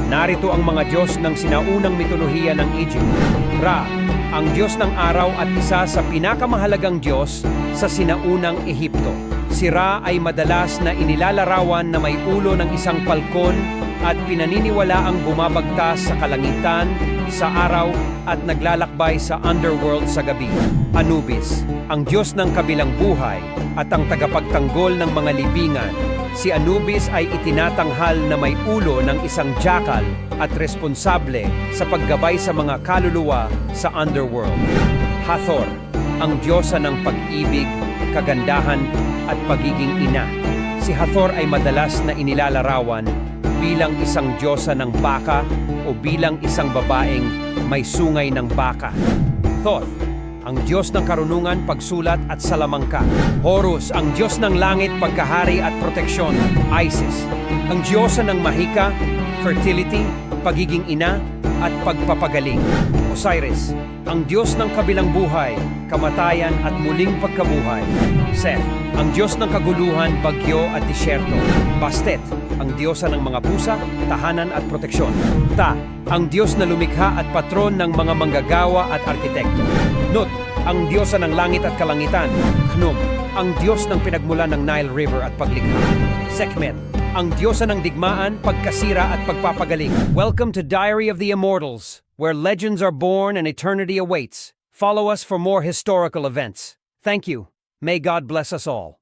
Narito ang mga Diyos ng sinaunang mitolohiya ng Egypt. Ra, ang Diyos ng araw at isa sa pinakamahalagang Diyos sa sinaunang Ehipto. Si Ra ay madalas na inilalarawan na may ulo ng isang palkon at pinaniniwalaang bumabagtas sa kalangitan, sa araw at naglalakbay sa underworld sa gabi. Anubis, ang Diyos ng kabilang buhay at ang tagapagtanggol ng mga libingan. Si Anubis ay itinatanghal na may ulo ng isang jackal at responsable sa paggabay sa mga kaluluwa sa underworld. Hathor, ang diyosa ng pag-ibig, kagandahan at pagiging ina. Si Hathor ay madalas na inilalarawan bilang isang diyosa ng baka o bilang isang babaeng may sungay ng baka. Thoth, ang Diyos ng karunungan, pagsulat at salamangka. Horus, ang Diyos ng langit, pagkahari at proteksyon. Isis, ang Diyosa ng mahika, fertility, pagiging ina at pagpapagaling. Osiris, ang Diyos ng kabilang buhay, kamatayan at muling pagkabuhay. Seth, ang Diyos ng kaguluhan, bagyo at disyerto. Bastet, ang Diyosa ng mga pusa, tahanan at proteksyon. Ta, ang Diyos na lumikha at patron ng mga manggagawa at arkitekto. Nut, ang Diyosa ng langit at kalangitan. Khnum, ang Diyos ng pinagmulan ng Nile River at paglikha. Sekhmet, ang Diyosa ng digmaan, pagkasira at pagpapagaling. Welcome to Diary of the Immortals, where legends are born and eternity awaits. Follow us for more historical events. Thank you. May God bless us all.